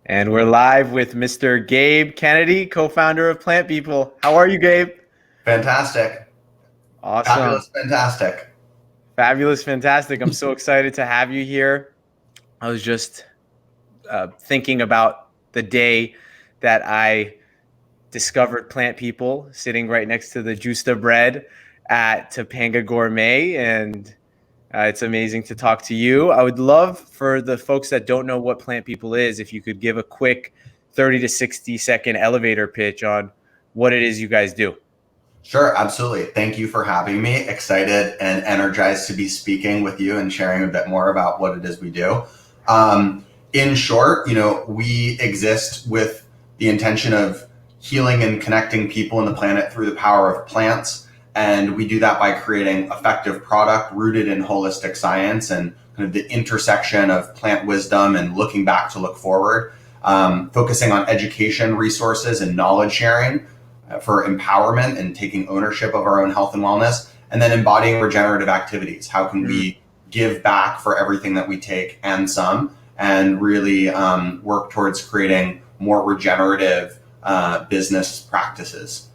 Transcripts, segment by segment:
And we're live with Mr. Gabe Kennedy, co-founder of Plant People. How are you, Gabe? Fantastic. Awesome. Fabulous, fantastic. Fabulous, fantastic. I'm so excited to have you here. I was just thinking about the day that I discovered Plant People sitting right next to the Justa bread at Topanga Gourmet, and it's amazing to talk to you. I would love for the folks that don't know what Plant People is, if you could give a quick 30 to 60 second elevator pitch on what it is you guys do. Sure, absolutely. Thank you for having me. Excited and energized to be speaking with you and sharing a bit more about what it is we do. In short, we exist with the intention of healing and connecting people and the planet through the power of plants. And we do that by creating effective product rooted in holistic science and kind of the intersection of plant wisdom and looking back to look forward, focusing on education, resources, and knowledge sharing for empowerment and taking ownership of our own health and wellness, and then embodying regenerative activities. How can we give back for everything that we take and some, and really work towards creating more regenerative business practices?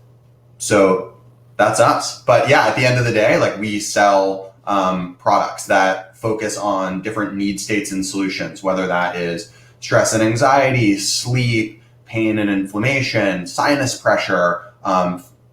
So that's us. But yeah, at the end of the day, like, we sell products that focus on different need states and solutions, whether that is stress and anxiety, sleep, pain and inflammation, sinus pressure,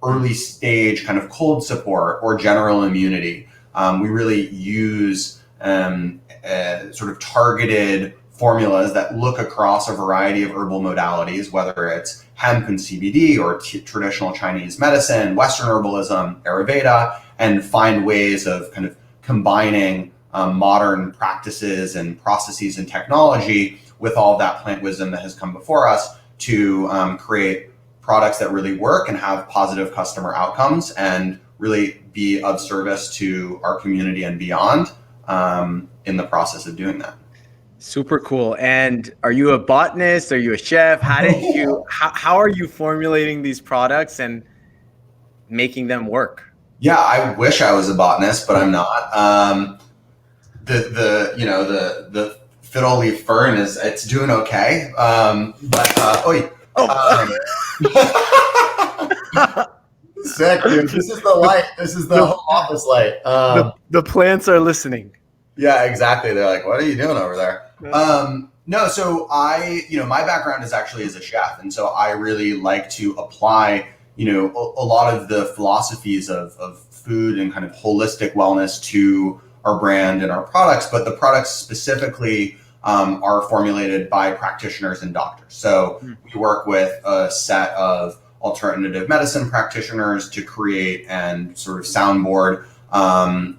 early stage kind of cold support, or general immunity. We really use sort of targeted formulas that look across a variety of herbal modalities, whether it's hemp and CBD or traditional Chinese medicine, Western herbalism, Ayurveda, and find ways of kind of combining modern practices and processes and technology with all of that plant wisdom that has come before us to create products that really work and have positive customer outcomes and really be of service to our community and beyond in the process of doing that. Super cool. And are you a botanist? Are you a chef? How are you formulating these products and making them work? Yeah, I wish I was a botanist, but I'm not. The fiddle leaf fern it's doing okay. Sick, dude. This is the light. This is the home office light. The plants are listening. Yeah, exactly. They're like, what are you doing over there? No, so my background is actually as a chef. And so I really like to apply, a lot of the philosophies of food and kind of holistic wellness to our brand and our products. But the products specifically are formulated by practitioners and doctors. So we work with a set of alternative medicine practitioners to create and sort of soundboard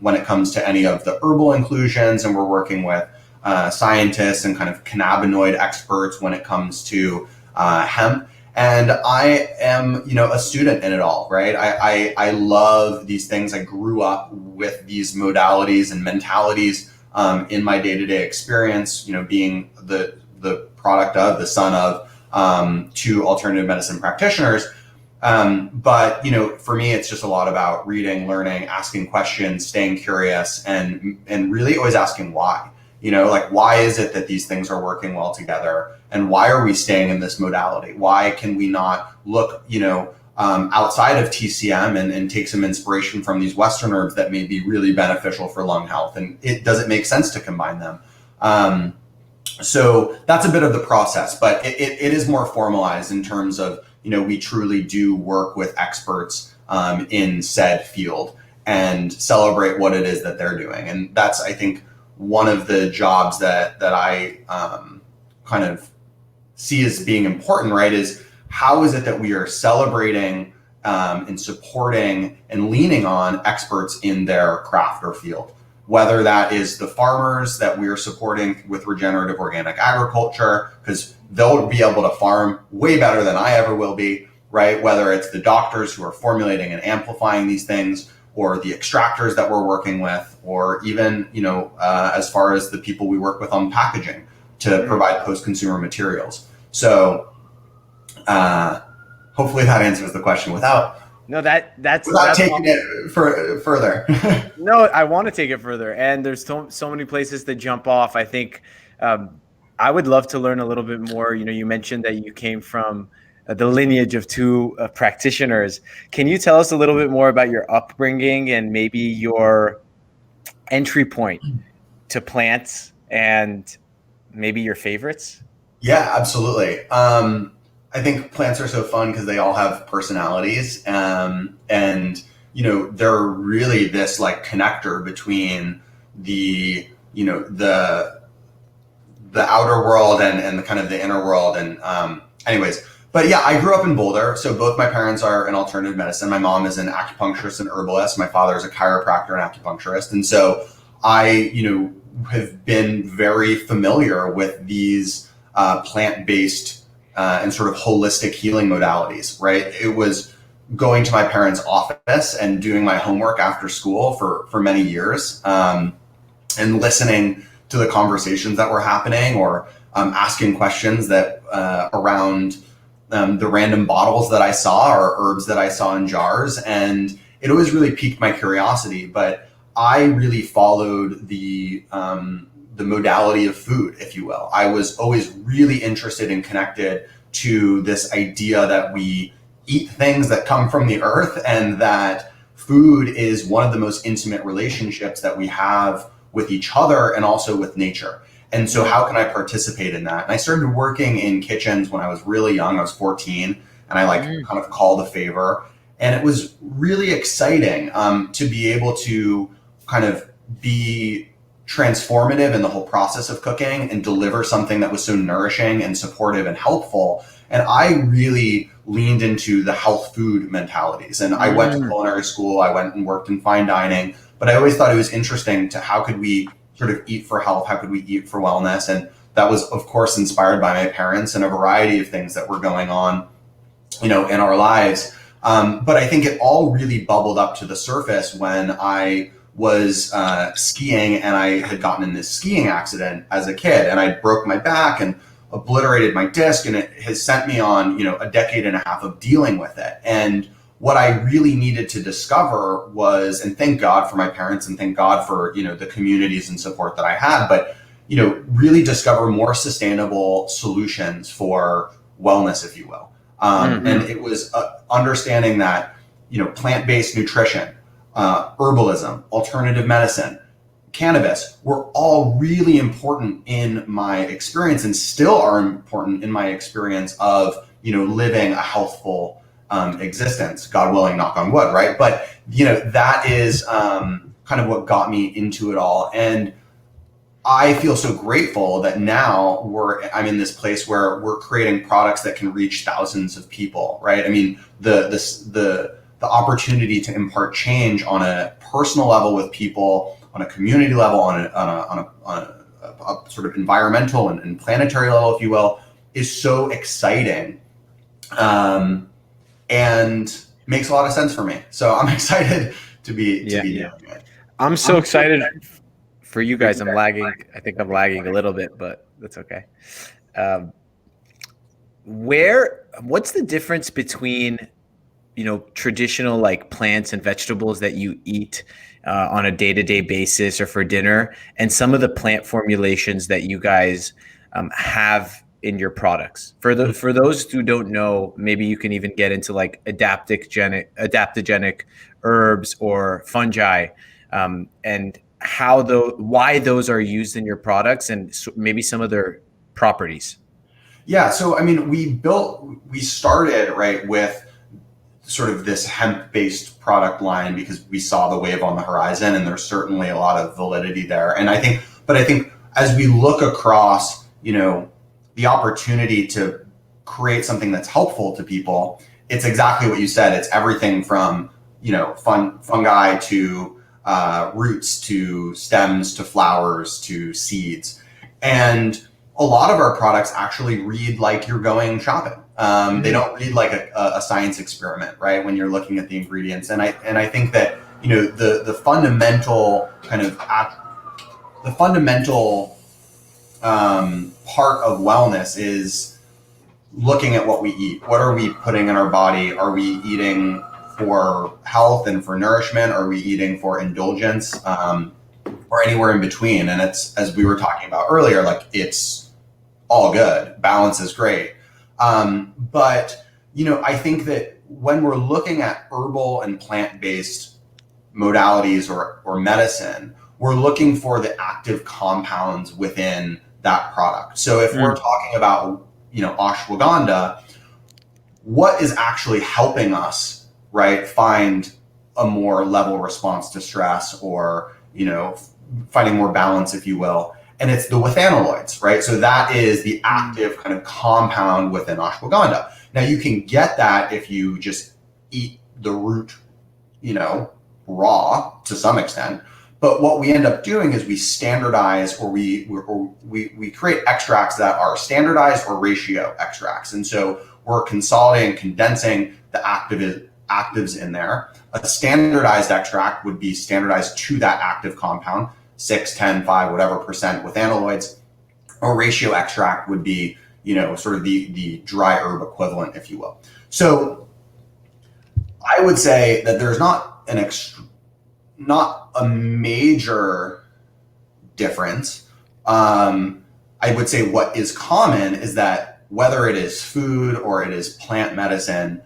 when it comes to any of the herbal inclusions. And we're working with scientists and kind of cannabinoid experts when it comes to hemp. And I am, a student in it all, right? I love these things. I grew up with these modalities and mentalities in my day-to-day experience, being the product of, the son of two alternative medicine practitioners. But for me, it's just a lot about reading, learning, asking questions, staying curious, and really always asking why. Why is it that these things are working well together? And why are we staying in this modality? Why can we not look, outside of TCM and take some inspiration from these Western herbs that may be really beneficial for lung health? And does it make sense to combine them? So that's a bit of the process, but it is more formalized in terms of, we truly do work with experts in said field and celebrate what it is that they're doing. And that's, I think, one of the jobs that I kind of see as being important, right, is how is it that we are celebrating and supporting and leaning on experts in their craft or field, whether that is the farmers that we are supporting with regenerative organic agriculture, because they'll be able to farm way better than I ever will be, right? Whether it's the doctors who are formulating and amplifying these things, or the extractors that we're working with, or even, as far as the people we work with on packaging to provide post-consumer materials. So hopefully that answers the question without taking it further. No, I want to take it further. And there's so many places to jump off. I think I would love to learn a little bit more. You mentioned that you came from the lineage of two practitioners. Can you tell us a little bit more about your upbringing and maybe your entry point to plants and maybe your favorites? Yeah, absolutely. I think plants are so fun because they all have personalities, and they're really this like connector between the you know the outer world and the kind of the inner world. And anyways, but yeah, I grew up in Boulder, so both my parents are in alternative medicine. My mom is an acupuncturist and herbalist. My father is a chiropractor and acupuncturist, and so I have been very familiar with these plant-based and sort of holistic healing modalities, right? It was going to my parents' office and doing my homework after school for many years, and listening to the conversations that were happening, or asking questions that around the random bottles that I saw or herbs that I saw in jars. And it always really piqued my curiosity, but I really followed the modality of food, if you will. I was always really interested and connected to this idea that we eat things that come from the earth, and that food is one of the most intimate relationships that we have with each other and also with nature. And so how can I participate in that? And I started working in kitchens when I was really young. I was 14, and I kind of called a favor. And it was really exciting to be able to kind of be transformative in the whole process of cooking and deliver something that was so nourishing and supportive and helpful. And I really leaned into the health food mentalities. And I went to culinary school, I went and worked in fine dining, but I always thought it was interesting to how could we sort of eat for health, how could we eat for wellness? And that was, of course, inspired by my parents and a variety of things that were going on, in our lives. But I think it all really bubbled up to the surface when I was skiing, and I had gotten in this skiing accident as a kid, and I broke my back and obliterated my disc, and it has sent me on, a decade and a half of dealing with it. And what I really needed to discover was, and thank God for my parents and thank God for, the communities and support that I had, but, really discover more sustainable solutions for wellness, if you will. And it was understanding that, plant-based nutrition, herbalism, alternative medicine, cannabis were all really important in my experience, and still are important in my experience of, living a healthful existence, God willing, knock on wood, right? But, that is kind of what got me into it all. And I feel so grateful that now I'm in this place where we're creating products that can reach thousands of people, right? I mean, the opportunity to impart change on a personal level with people, on a community level, on a sort of environmental and planetary level, if you will, is so exciting, and makes a lot of sense for me. So I'm excited to be doing it. I'm so excited for you guys. I'm lagging. I think I'm lagging a little bit, but that's okay. What's the difference between traditional like plants and vegetables that you eat on a day-to-day basis or for dinner, and some of the plant formulations that you guys have in your products? For those who don't know, maybe you can even get into like adaptogenic herbs or fungi, and why those are used in your products, and maybe some of their properties. Yeah. So, I mean, we started right with sort of this hemp-based product line because we saw the wave on the horizon, and there's certainly a lot of validity there. And I think as we look across, the opportunity to create something that's helpful to people, it's exactly what you said. It's everything from, fungi to roots to stems to flowers to seeds. And a lot of our products actually read like you're going shopping. They don't read like a science experiment, right? When you're looking at the ingredients. And I think that, the fundamental part of wellness is looking at what we eat. What are we putting in our body? Are we eating for health and for nourishment? Are we eating for indulgence, or anywhere in between? And it's, as we were talking about earlier, like it's all good. Balance is great. But, I think that when we're looking at herbal and plant-based modalities or medicine, we're looking for the active compounds within that product. So if we're talking about, ashwagandha, what is actually helping us, right, find a more level response to stress, or, finding more balance, if you will. And it's the withanolides, right? So that is the active kind of compound within ashwagandha. Now you can get that if you just eat the root, raw to some extent. But what we end up doing is we standardize, or we create extracts that are standardized or ratio extracts. And so we're consolidating, condensing the actives in there. A standardized extract would be standardized to that active compound, 6, 10, 5, whatever percent withanolides. A ratio extract would be, sort of the dry herb equivalent, if you will. So I would say that there's not a major difference. I would say what is common is that whether it is food or it is plant medicine,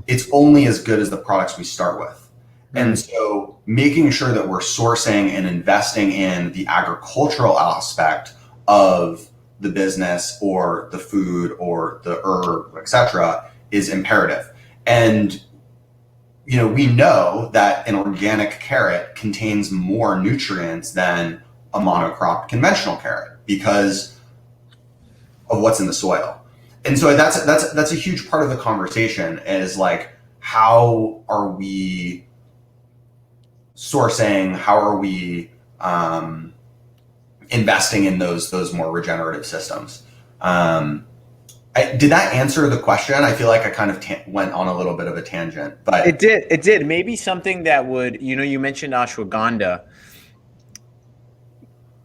it's only as good as the products we start with. And so making sure that we're sourcing and investing in the agricultural aspect of the business or the food or the herb, etc., is imperative. And we know that an organic carrot contains more nutrients than a monocrop conventional carrot because of what's in the soil. And so that's a huge part of the conversation, is like, how are we sourcing? How are we investing in those more regenerative systems? Did that answer the question? I feel like I kind of went on a little bit of a tangent, but it did. Maybe something that would, you mentioned ashwagandha.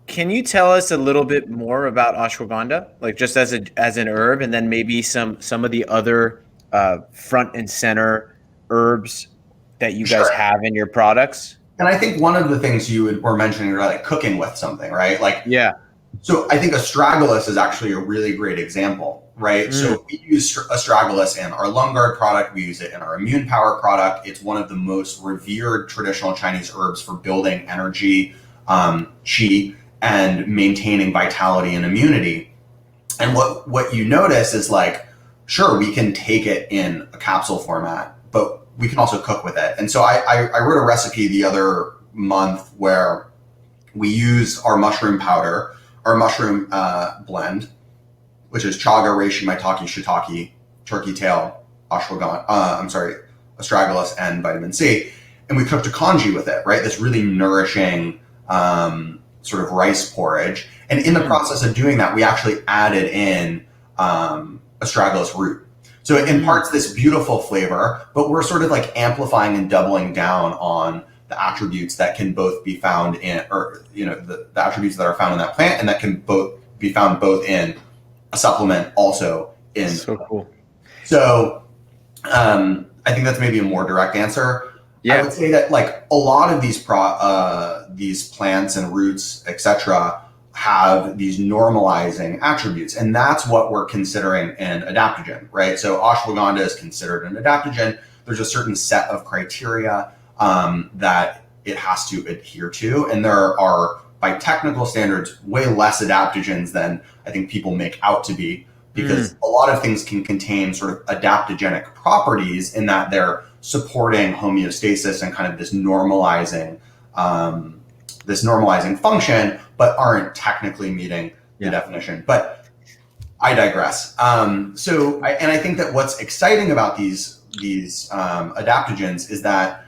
Can you tell us a little bit more about ashwagandha, like just as an herb, and then maybe some of the other front and center herbs that you guys have in your products? And I think one of the things you were mentioning, like cooking with something, right? Like, yeah. So I think astragalus is actually a really great example, right? So we use astragalus in our lung guard product. We use it in our immune power product. It's one of the most revered traditional Chinese herbs for building energy, qi, and maintaining vitality and immunity. And what you notice is, like, sure, we can take it in a capsule format, but we can also cook with it. And so I wrote a recipe the other month where we used our mushroom powder, our mushroom blend, which is chaga, reishi, maitake, shiitake, turkey tail, astragalus, and vitamin C. And we cooked a congee with it, right? This really nourishing sort of rice porridge. And in the process of doing that, we actually added in astragalus root. So it imparts this beautiful flavor, but we're sort of like amplifying and doubling down on the attributes that can both be found in, or, the attributes that are found in that plant, and that can both be found both in a supplement, also in. So cool. So I think that's maybe a more direct answer. Yeah. I would say that, like, a lot of these plants and roots, etc., have these normalizing attributes, and that's what we're considering an adaptogen, right? So ashwagandha is considered an adaptogen. There's a certain set of criteria that it has to adhere to, and there are, by technical standards, way less adaptogens than I think people make out to be, because a lot of things can contain sort of adaptogenic properties in that they're supporting homeostasis and kind of this normalizing function, but aren't technically meeting the definition. But I digress. I think that what's exciting about these adaptogens is that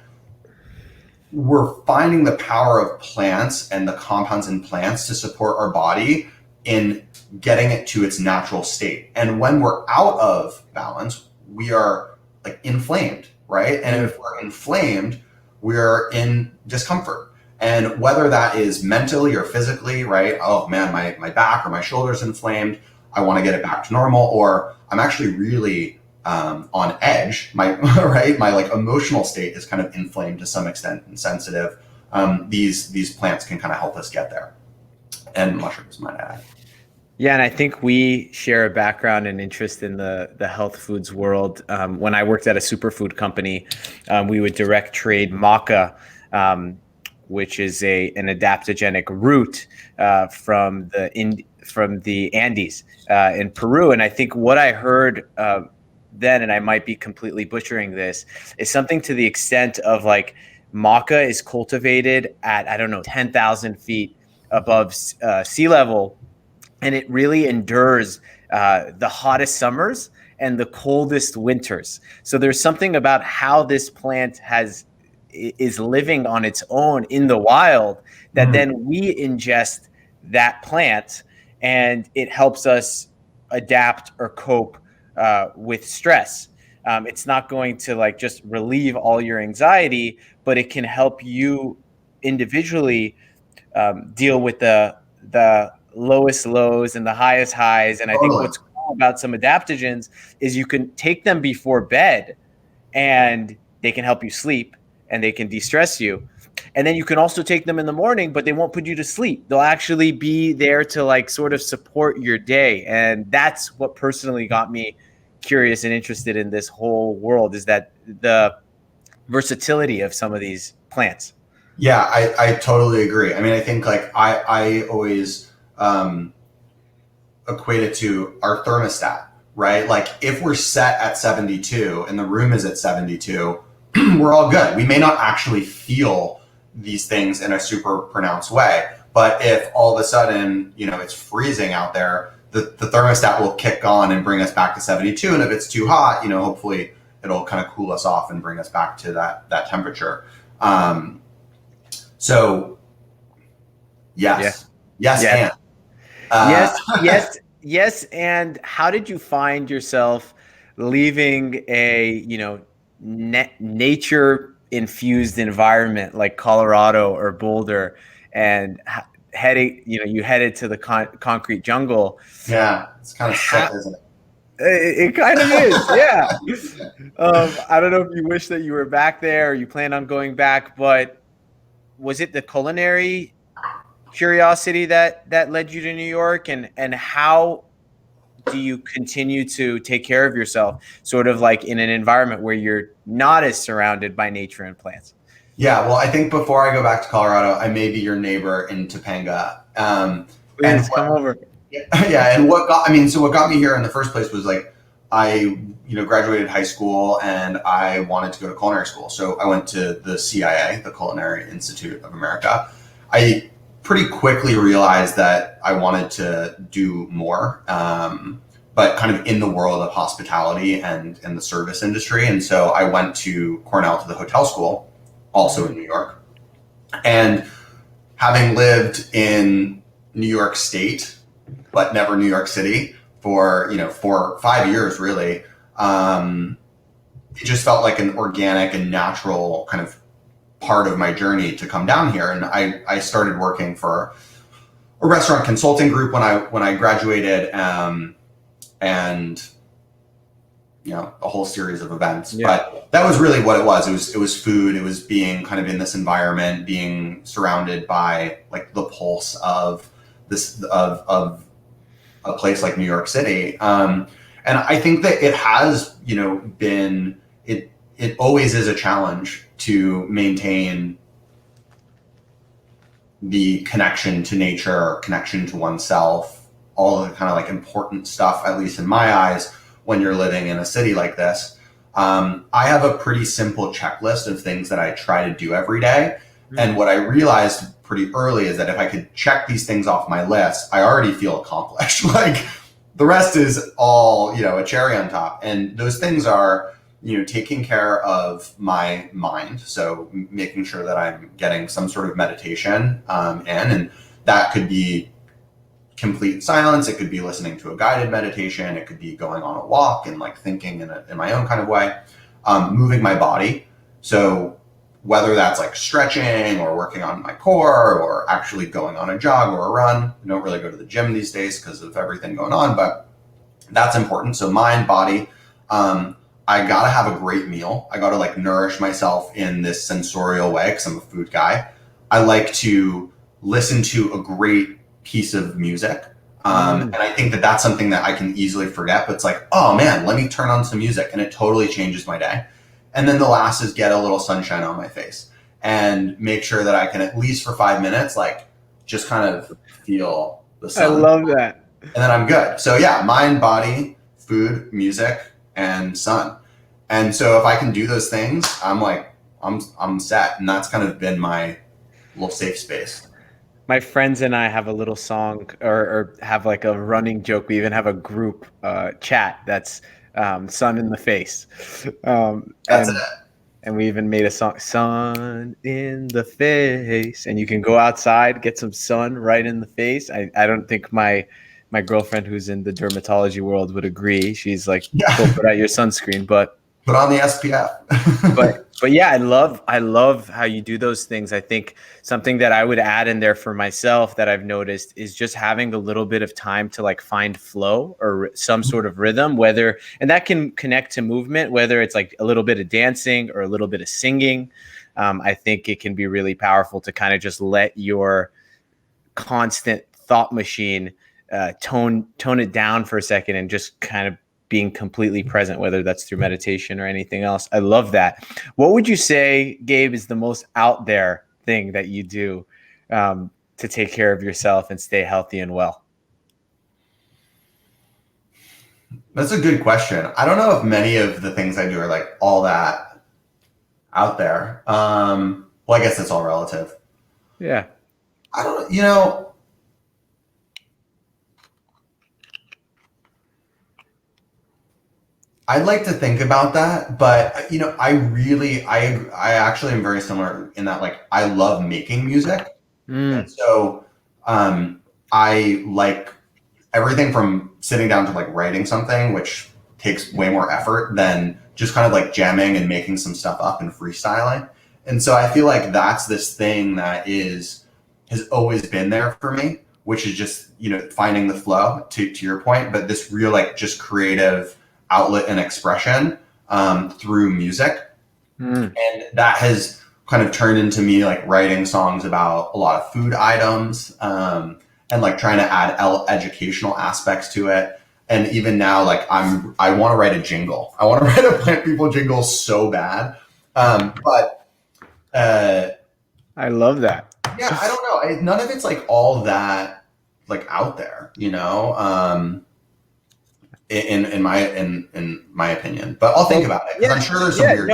we're finding the power of plants and the compounds in plants to support our body in getting it to its natural state. And when we're out of balance, we are, like, inflamed, right? And if we're inflamed, we're in discomfort. And whether that is mentally or physically, right? Oh man, my back or my shoulder's inflamed, I want to get it back to normal, or I'm actually really on edge. My like emotional state is kind of inflamed to some extent and sensitive. These plants can kind of help us get there, and mushrooms might add. Yeah, and I think we share a background and interest in the health foods world. When I worked at a superfood company, we would direct trade maca, which is an adaptogenic root from the Andes in Peru. And I think what I heard then, and I might be completely butchering this, is something to the extent of like maca is cultivated at, I don't know, 10,000 feet above sea level, and it really endures the hottest summers and the coldest winters. So there's something about how this plant is living on its own in the wild that then we ingest that plant, and it helps us adapt or cope with stress. It's not going to like just relieve all your anxiety, but it can help you individually deal with the lowest lows and the highest highs. And I think what's cool about some adaptogens is you can take them before bed and they can help you sleep and they can de-stress you. And then you can also take them in the morning, but they won't put you to sleep. They'll actually be there to like sort of support your day. And that's what personally got me curious and interested in this whole world, is that the versatility of some of these plants. Yeah, I totally agree. I mean, I think like I always equate it to our thermostat, right? Like if we're set at 72 and the room is at 72, we're all good. We may not actually feel these things in a super pronounced way, but if all of a sudden, it's freezing out there, the thermostat will kick on and bring us back to 72. And if it's too hot, hopefully it'll kind of cool us off and bring us back to that temperature. So yes, yes, yeah. and yes. And how did you find yourself leaving a, nature infused environment like Colorado or Boulder and heading, you headed to the concrete jungle? Yeah, it's kind of sick, isn't it? It kind of is, yeah. I don't know if you wish that you were back there or you plan on going back, but was it the culinary curiosity that led you to New York, and how do you continue to take care of yourself sort of like in an environment where you're not as surrounded by nature and plants? Yeah, well, I think before I go back to Colorado, I may be your neighbor in Topanga. Please come over. Yeah, and what got me here in the first place was like I graduated high school and I wanted to go to culinary school. So I went to the CIA, the Culinary Institute of America. I pretty quickly realized that I wanted to do more, but kind of in the world of hospitality and the service industry. And so I went to Cornell, to the hotel school, also in New York. And having lived in New York State, but never New York City for 4 or 5 years, really, it just felt like an organic and natural kind of part of my journey to come down here. And I started working for a restaurant consulting group when I graduated, and a whole series of events. Yeah. But that was really what it was. It was food. It was being kind of in this environment, being surrounded by like the pulse of this of a place like New York City. And I think that it has, been, it always is a challenge to maintain the connection to nature, connection to oneself, all the kind of like important stuff, at least in my eyes, when you're living in a city like this. I have a pretty simple checklist of things that I try to do every day. Mm-hmm. And what I realized pretty early is that if I could check these things off my list, I already feel accomplished. Like the rest is all, a cherry on top. And those things are, taking care of my mind. So making sure that I'm getting some sort of meditation and that could be complete silence. It could be listening to a guided meditation. It could be going on a walk and like thinking in my own kind of way, moving my body. So whether that's like stretching or working on my core or actually going on a jog or a run. I don't really go to the gym these days because of everything going on, but that's important. So mind, body. I gotta have a great meal. I gotta like nourish myself in this sensorial way because I'm a food guy. I like to listen to a great piece of music. And I think that that's something that I can easily forget, but it's like, oh man, let me turn on some music, and it totally changes my day. And then the last is get a little sunshine on my face and make sure that I can, at least for 5 minutes, like just kind of feel the sun. I love that. And then I'm good. So yeah, mind, body, food, music, and sun. And so if I can do those things, I'm like, I'm set. And that's kind of been my little safe space. My friends and I have a little song, or have like a running joke. We even have a group chat that's sun in the face. That's it. And we even made a song, sun in the face. And you can go outside, get some sun right in the face. I don't think my girlfriend, who's in the dermatology world, would agree. She's like, go put out your sunscreen, but put on the SPF. but yeah, I love how you do those things. I think something that I would add in there for myself that I've noticed is just having a little bit of time to like find flow or some sort of rhythm, and that can connect to movement, whether it's like a little bit of dancing or a little bit of singing. I think it can be really powerful to kind of just let your constant thought machine tone it down for a second and just kind of being completely present, whether that's through meditation or anything else. I love that. What would you say, Gabe, is the most out there thing that you do to take care of yourself and stay healthy and well? That's a good question. I don't know if many of the things I do are like all that out there. Well, I guess that's all relative. Yeah. I don't, I'd like to think about that, but I actually am very similar in that, like, I love making music. And so I like everything from sitting down to like writing something, which takes way more effort than just kind of like jamming and making some stuff up and freestyling. And so I feel like that's this thing that has always been there for me, which is just, finding the flow to your point, but this real, like, just creative outlet and expression through music. And that has kind of turned into me like writing songs about a lot of food items and like trying to add educational aspects to it. And even now, like I want to write a jingle. I want to write a Plant People jingle so bad. But I love that. Yeah, I don't know. None of it's like all that like out there, in my opinion, but I'll think about it. Yeah, I'm sure there's some weird.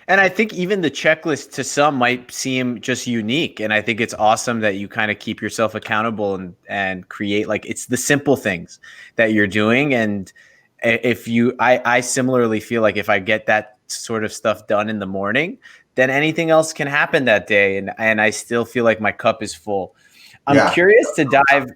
And I think even the checklist to some might seem just unique. And I think it's awesome that you kind of keep yourself accountable and create, like, it's the simple things that you're doing. And I similarly feel like if I get that sort of stuff done in the morning, then anything else can happen that day. And I still feel like my cup is full. I'm curious to dive,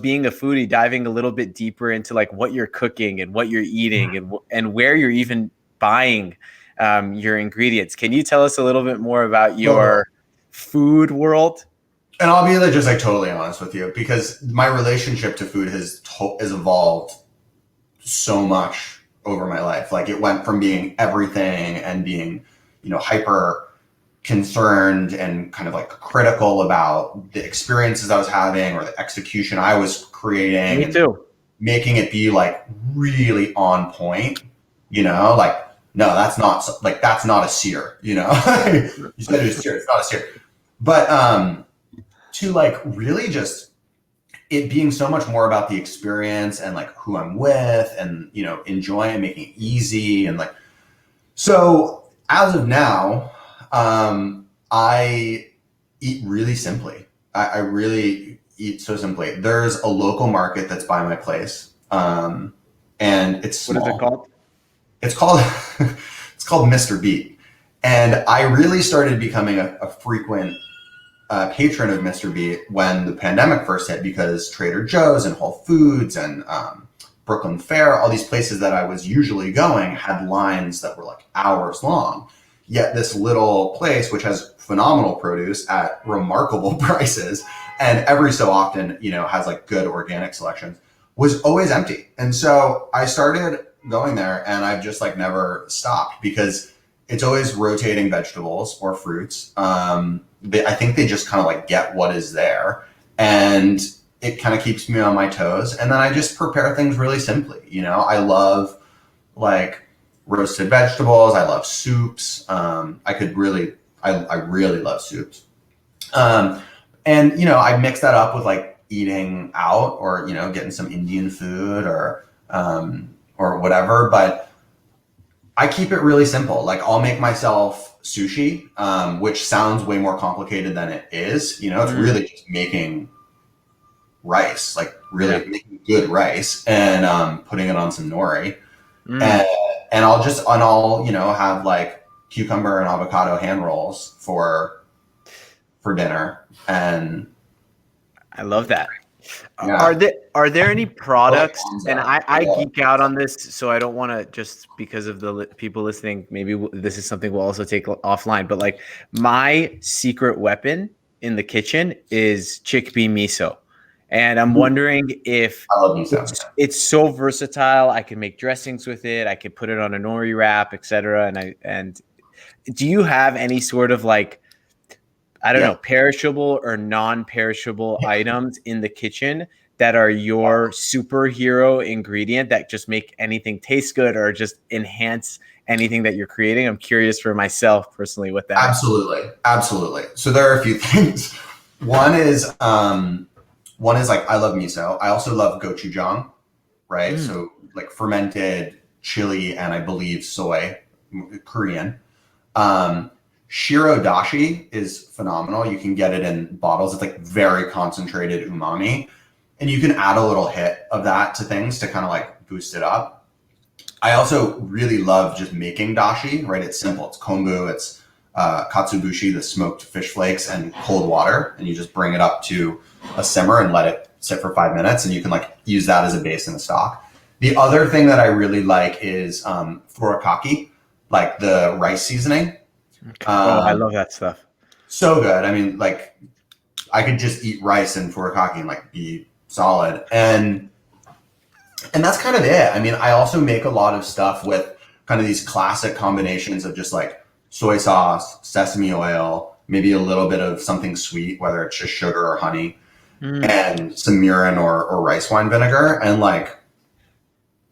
being a foodie, diving a little bit deeper into like what you're cooking and what you're eating and where you're even buying your ingredients. Can you tell us a little bit more about your food world? And I'll be just like totally honest with you, because my relationship to food has evolved so much over my life. Like, it went from being everything and being, hyper concerned and kind of like critical about the experiences I was having or the execution I was creating. Me too. Making it be like really on point, like, no, that's not a sear, you said it was sear, it's not a sear. But to like really just it being so much more about the experience and like who I'm with and, enjoying and making it easy. And like, so as of now, I eat really simply. I really eat so simply. There's a local market that's by my place. And it's small. What is it called? It's called Mr. Beat. And I really started becoming a frequent patron of Mr. Beat when the pandemic first hit, because Trader Joe's and Whole Foods and Brooklyn Fare, all these places that I was usually going had lines that were like hours long. Yet this little place, which has phenomenal produce at remarkable prices, and every so often, has like good organic selections, was always empty. And so I started going there, and I've just like never stopped, because it's always rotating vegetables or fruits. I think they just kind of like get what is there. And it kind of keeps me on my toes. And then I just prepare things really simply. I love like roasted vegetables. I love soups. I really love soups. And I mix that up with like eating out or, getting some Indian food or whatever. But I keep it really simple. Like I'll make myself sushi, which sounds way more complicated than it is. It's really just making rice, like really making good rice and putting it on some nori. And I'll have like cucumber and avocado hand rolls for dinner. And I love that. yeah. Are there any products, and I geek out on this, so I don't want to, just because of the people listening, maybe this is something we'll also take offline, but like my secret weapon in the kitchen is chickpea miso. And I'm wondering if I love miso. it's so versatile. I can make dressings with it. I can put it on a nori wrap, etc. And do you have any sort of like, I don't know, perishable or non-perishable items in the kitchen that are your superhero ingredient that just make anything taste good or just enhance anything that you're creating? I'm curious for myself personally with that. Absolutely. So there are a few things. One is like I love miso. I also love gochujang, right? So like fermented chili and I believe soy, Korean. Shiro dashi is phenomenal. You can get it in bottles. It's like very concentrated umami. And you can add a little hit of that to things to kind of like boost it up. I also really love just making dashi, right? It's simple. It's kombu, it's katsubushi, the smoked fish flakes, and cold water. And you just bring it up to a simmer and let it sit for 5 minutes. And you can like use that as a base in the stock. The other thing that I really like is furikake, like the rice seasoning. I love that stuff. So good. I mean, like I could just eat rice and furikake and like be solid. And that's kind of it. I mean, I also make a lot of stuff with kind of these classic combinations of just like soy sauce, sesame oil, maybe a little bit of something sweet, whether it's just sugar or honey, and some mirin or rice wine vinegar. And like,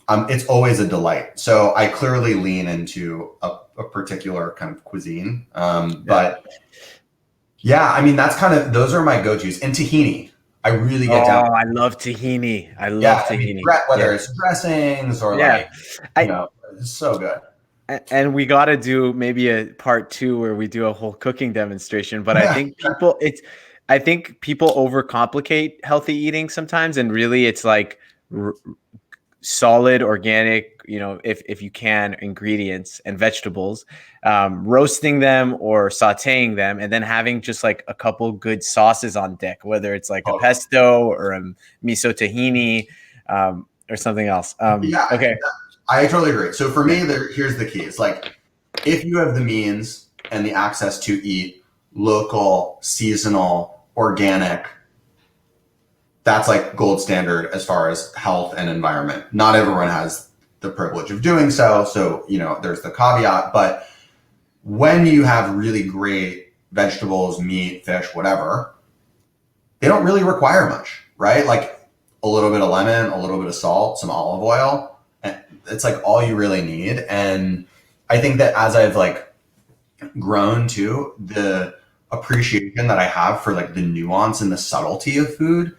it's always a delight. So I clearly lean into a particular kind of cuisine. But yeah, I mean, those are my go-tos. And tahini, I really get down. I love tahini. I love tahini. Whether it's dressings or it's so good. And we got to do maybe a part 2 where we do a whole cooking demonstration. But I think people overcomplicate healthy eating sometimes, and really it's like solid organic, if you can, ingredients and vegetables, roasting them or sauteing them, and then having just like a couple good sauces on deck, whether it's like a pesto or a miso tahini or something else. Okay. I totally agree. So for me, here's the key. It's like, if you have the means and the access to eat local, seasonal, organic, that's like gold standard as far as health and environment. Not everyone has the privilege of doing so. So, there's the caveat, but when you have really great vegetables, meat, fish, whatever, they don't really require much, right? Like a little bit of lemon, a little bit of salt, some olive oil. And it's like all you really need. And I think that as I've like grown too, the appreciation that I have for like the nuance and the subtlety of food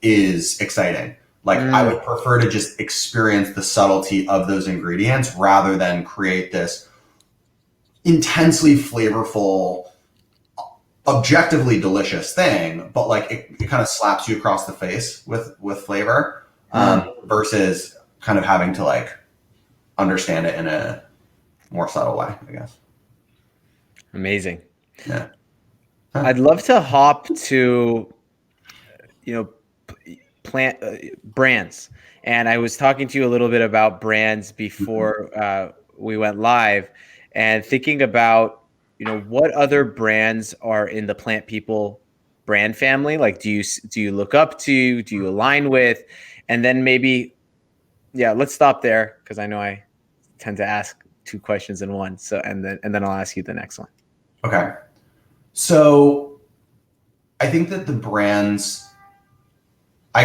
is exciting. Like I would prefer to just experience the subtlety of those ingredients rather than create this intensely flavorful, objectively delicious thing, but like it kind of slaps you across the face with flavor, versus kind of having to like understand it in a more subtle way, I guess. Amazing. Yeah. I'd love to hop to plant brands, and I was talking to you a little bit about brands before we went live, and thinking about what other brands are in the Plant People brand family. Like, do you look up to, do you align with? And then maybe let's stop there, because I know I tend to ask 2 questions in one, so and then I'll ask you the next one. Okay. So I think that the brands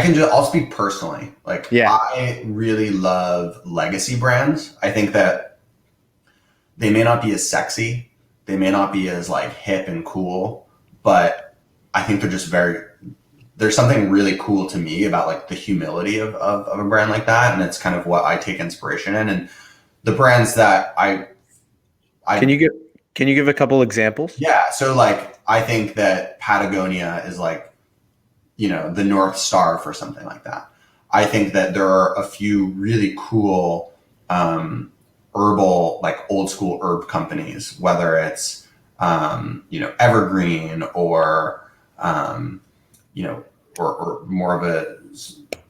I'll speak personally. Like, Yeah. I really love legacy brands. I think that they may not be as sexy, they may not be as like hip and cool, but I think they're just there's something really cool to me about like the humility of a brand like that. And it's kind of what I take inspiration in. And the brands that Can I you give a couple examples? yeah, so like I think that Patagonia is like, the North Star for something like that. I think that there are a few really cool herbal, like old school herb companies, whether it's Evergreen or you know or more of a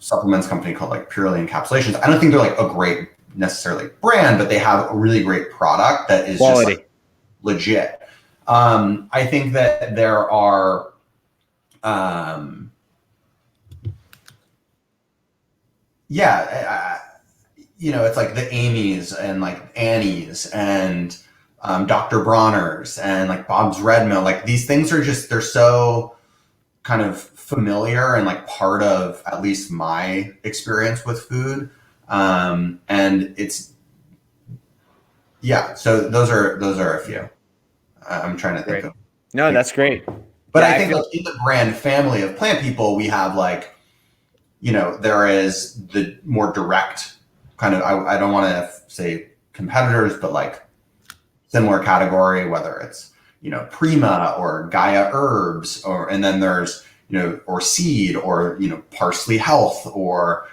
supplements company called like Purely Encapsulations. I don't think they're like a great necessarily brand, but they have a really great product that is just Quality. like legit. I think that there are yeah, it's like the Amy's and like Annie's and Dr. Bronner's and like Bob's Red Mill. Like these things are just, they're so kind of familiar and like part of at least my experience with food. And it's, yeah, so those are a few. I'm trying to think Great. of. No, that's great. But Yeah, I I think feel like in the brand family of plant people, we have like, there is the more direct kind of, I don't want to say competitors, but like similar category, whether it's, Prima or Gaia Herbs, and then there's, or Seed or, Parsley Health or,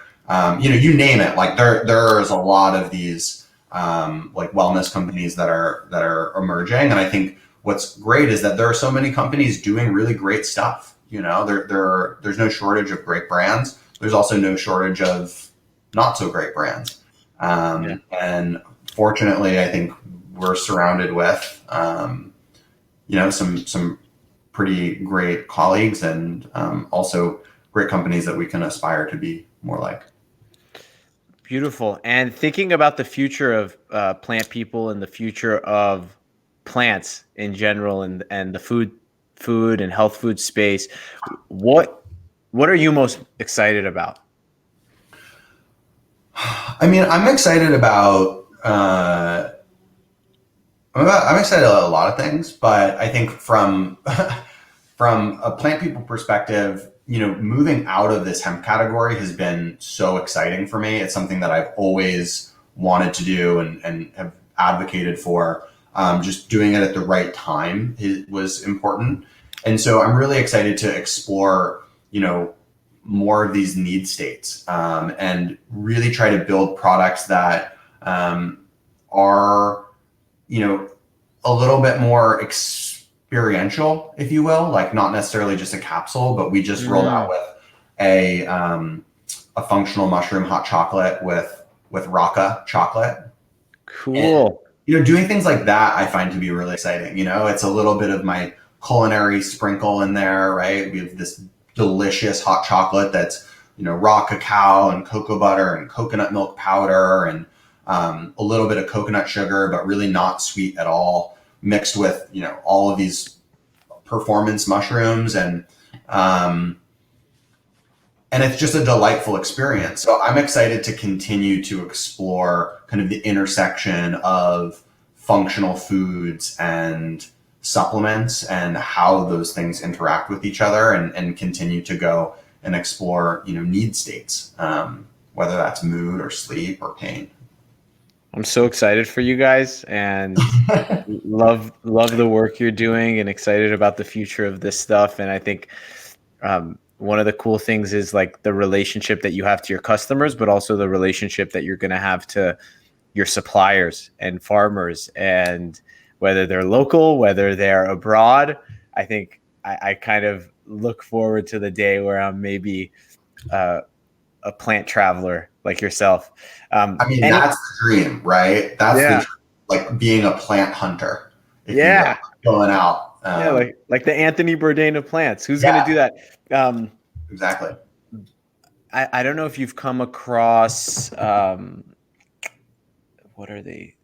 you name it. Like there's a lot of these like wellness companies that are emerging. And I think what's great is that there are so many companies doing really great stuff. There's no shortage of great brands. There's also no shortage of not so great brands. yeah. And fortunately, I think we're surrounded with, some pretty great colleagues and also great companies that we can aspire to be more like. Beautiful. And thinking about the future of plant people and the future of plants in general, and the food and health food space, what are you most excited about? I mean, I'm excited about. I'm excited about a lot of things, but I think from from a plant people perspective, moving out of this hemp category has been so exciting for me. It's something that I've always wanted to do and have advocated for. Just doing it at the right time was important. And so I'm really excited to explore, more of these need states and really try to build products that are, a little bit more experiential, if you will, like not necessarily just a capsule, but we just rolled out with a functional mushroom hot chocolate with Raka chocolate. And, Cool. doing things like that I find to be really exciting. It's a little bit of my culinary sprinkle in there, right? We have this delicious hot chocolate that's, raw cacao and cocoa butter and coconut milk powder and a little bit of coconut sugar, but really not sweet at all, mixed with, all of these performance mushrooms. And it's just a delightful experience. So I'm excited to continue to explore kind of the intersection of functional foods and supplements and how those things interact with each other, and continue to go and explore, need states, whether that's mood or sleep or pain. I'm so excited for you guys, and love the work you're doing, and excited about the future of this stuff. And I think one of the cool things is like the relationship that you have to your customers, but also the relationship that you're going to have to your suppliers and farmers, and whether they're local, whether they're abroad. I think I kind of look forward to the day where I'm maybe a plant traveler like yourself. I mean, that's the dream, right? That's Yeah, like being a plant hunter, if you will, yeah, going out. yeah, like the Anthony Bourdain of plants. Who's going to do Yeah, that? Um, exactly. I don't know if you've come across what are they?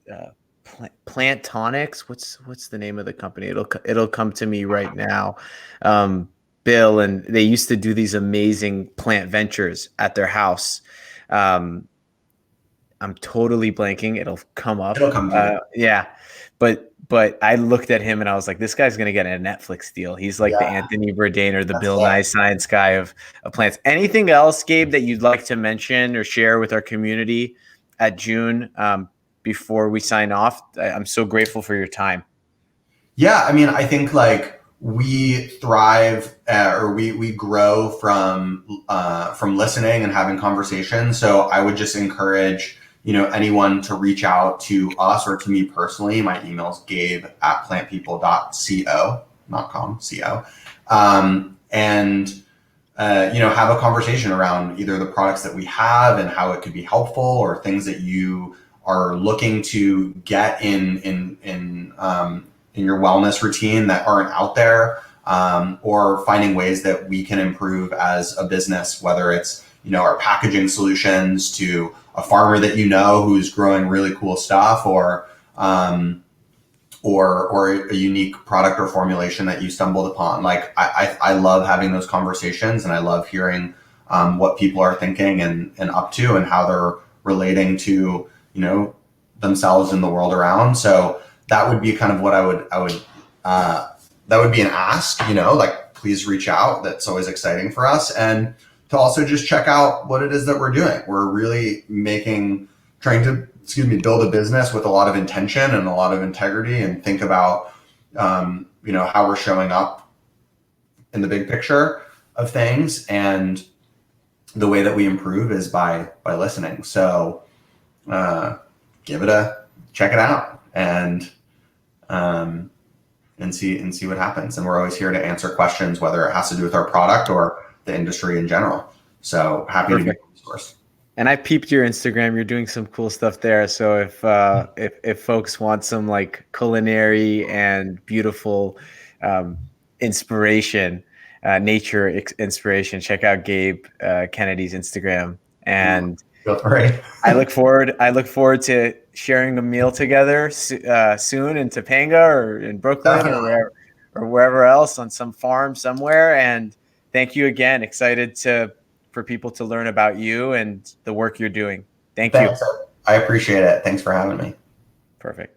Plant Tonics. What's the name of the company? It'll come to me right now. Um, Bill, and they used to do these amazing plant ventures at their house. I'm totally blanking. It'll come up. It'll come to you. Yeah, but I looked at him and I was like, this guy's gonna get a Netflix deal. He's like the Yeah, Anthony Bourdain or the that's Bill Nye it. Science guy of plants. Anything else, Gabe, that you'd like to mention or share with our community at JOON before we sign off? I'm so grateful for your time. Yeah, I mean, I think like we thrive or we grow from listening and having conversations. So I would just encourage anyone to reach out to us or to me personally. My email is gabe@plantpeople.co, not com, co, and have a conversation around either the products that we have and how it could be helpful, or things that you are looking to get in your wellness routine that aren't out there, or finding ways that we can improve as a business, whether it's our packaging solutions to a farmer that who's growing really cool stuff, or a unique product or formulation that you stumbled upon. Like I love having those conversations, and I love hearing what people are thinking and up to, and how they're relating to themselves and the world around. So that would be kind of what I would that would be an ask, like please reach out. That's always exciting for us. And to also just check out what it is that we're doing. We're really trying to build a business with a lot of intention and a lot of integrity, and think about how we're showing up in the big picture of things. And the way that we improve is by listening. So check it out, and see what happens. And we're always here to answer questions, whether it has to do with our product or the industry in general. So happy to be a resource. And I peeped your Instagram. You're doing some cool stuff there. So if folks want some like culinary and beautiful inspiration, nature inspiration, check out Gabe Kennedy's Instagram. And I look forward to sharing a meal together soon in Topanga or in Brooklyn or wherever else, on some farm somewhere. And thank you again. Excited for people to learn about you and the work you're doing. Thanks. I appreciate it. Thanks for having me. Perfect.